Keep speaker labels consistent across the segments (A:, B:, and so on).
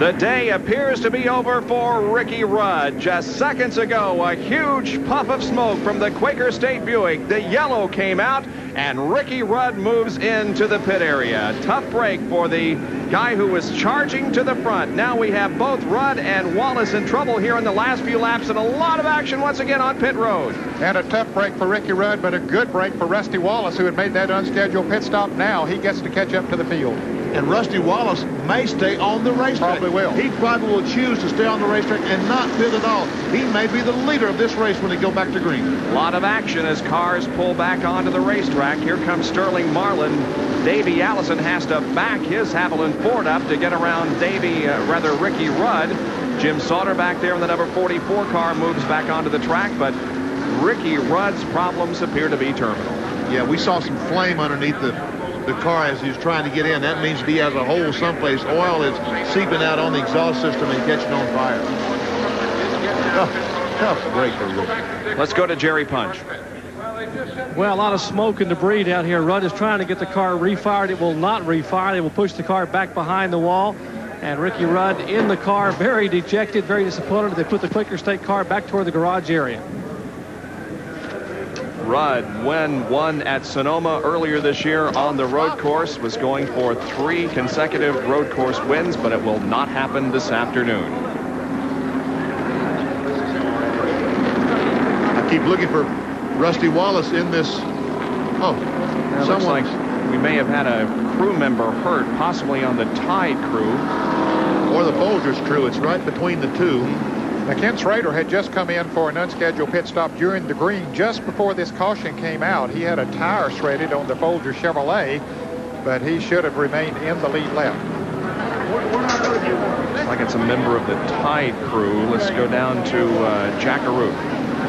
A: The day appears to be over for Ricky Rudd. Just seconds ago, a huge puff of smoke from the Quaker State Buick. The yellow came out, and Ricky Rudd moves into the pit area. Tough break for the guy who was charging to the front. Now we have both Rudd and Wallace in trouble here in the last few laps, and a lot of action once again on pit road.
B: And a tough break for Ricky Rudd, but a good break for Rusty Wallace, who had made that unscheduled pit stop. Now he gets to catch up to the field.
C: And Rusty Wallace may stay on the racetrack.
B: Probably will.
C: He probably will choose to stay on the racetrack and not pit at all. He may be the leader of this race when they go back to green.
A: A lot of action as cars pull back onto the racetrack. Here comes Sterling Marlin. Davey Allison has to back his Haviland Ford up to get around Ricky Rudd. Jim Sauter back there in the number 44 car moves back onto the track, but Ricky Rudd's problems appear to be terminal.
C: Yeah, we saw some flame underneath the car as he was trying to get in. That means he has a hole someplace. Oil is seeping out on the exhaust system and catching on fire. Tough break for Rick.
A: Let's go to Jerry Punch.
D: Well, a lot of smoke and debris down here. Rudd is trying to get the car refired. It will not refire. They will push the car back behind the wall. And Ricky Rudd in the car, very dejected, very disappointed. They put the Quaker State car back toward the garage area.
A: Rudd, when won at Sonoma earlier this year on the road course, was going for 3 consecutive road course wins, but it will not happen this afternoon.
C: I keep looking for Rusty Wallace in this. Oh,
A: it looks like we may have had a crew member hurt, possibly on the Tide crew.
C: Or the Folgers crew. It's right between the two.
B: Now, Ken Schrader had just come in for an unscheduled pit stop during the green just before this caution came out. He had a tire shredded on the Folger Chevrolet, but he should have remained in the lead lap.
A: Looks like it's a member of the Tide crew. Let's go down to Jackaroo.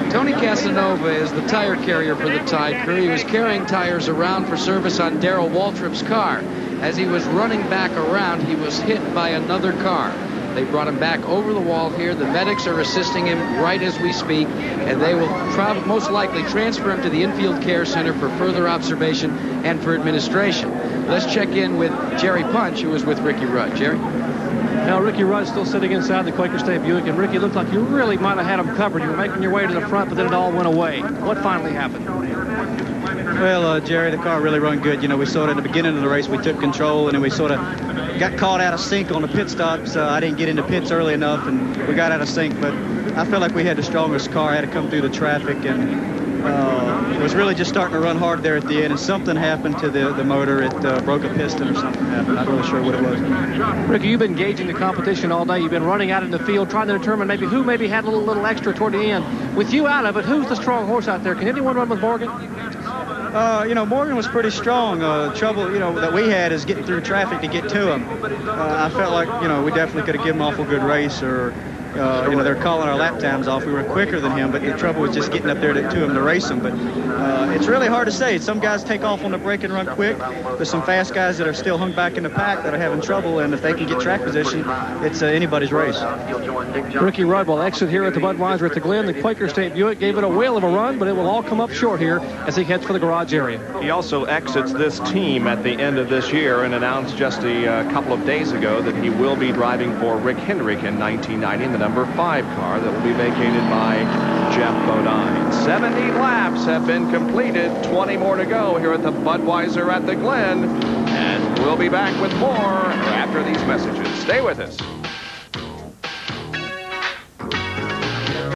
E: Tony Casanova is the tire carrier for the Tide crew. He was carrying tires around for service on Darrell Waltrip's car. As he was running back around, he was hit by another car. They brought him back over the wall here. The medics are assisting him right as we speak, and they will most likely transfer him to the infield care center for further observation and for administration. Let's check in with Jerry Punch, who was with Ricky Rudd. Jerry?
D: Now, Ricky Rudd still sitting inside the Quaker State Buick, and Ricky looked like you really might have had him covered. You were making your way to the front, but then it all went away. What finally happened?
F: Well, Jerry, the car really run good. You know, we sort of at the beginning of the race, we took control, and then we sort of got caught out of sync on the pit stops. I didn't get into pits early enough, and we got out of sync, but I felt like we had the strongest car. I had to come through the traffic, and it was really just starting to run hard there at the end, and something happened to the motor. It broke a piston or something happened. I'm not really sure what it was.
D: Ricky, you've been gauging the competition all day. You've been running out in the field trying to determine maybe who maybe had a little extra toward the end. With you out of it, who's the strong horse out there? Can anyone run with Morgan?
F: You know, Morgan was pretty strong. Trouble, you know, that we had is getting through traffic to get to him. I felt like, you know, we definitely could have given him an awful good race, or, you know, they're calling our lap times off. We were quicker than him, but the trouble was just getting up there to him to race him. But it's really hard to say. Some guys take off on the break and run quick. There's some fast guys that are still hung back in the pack that are having trouble, and if they can get track position, it's anybody's race.
D: Ricky Rudd will exit here at the Budweiser at the Glen. The Quaker State Buick gave it a whale of a run, but it will all come up short here as he heads for the garage area.
A: He also exits this team at the end of this year and announced just a couple of days ago that he will be driving for Rick Hendrick in 1990 in the number 5 car that will be vacated by Jeff Bodine. 70 laps have been completed, 20 more to go here at the Budweiser at the Glen, and we'll be back with more after these messages. Stay with us.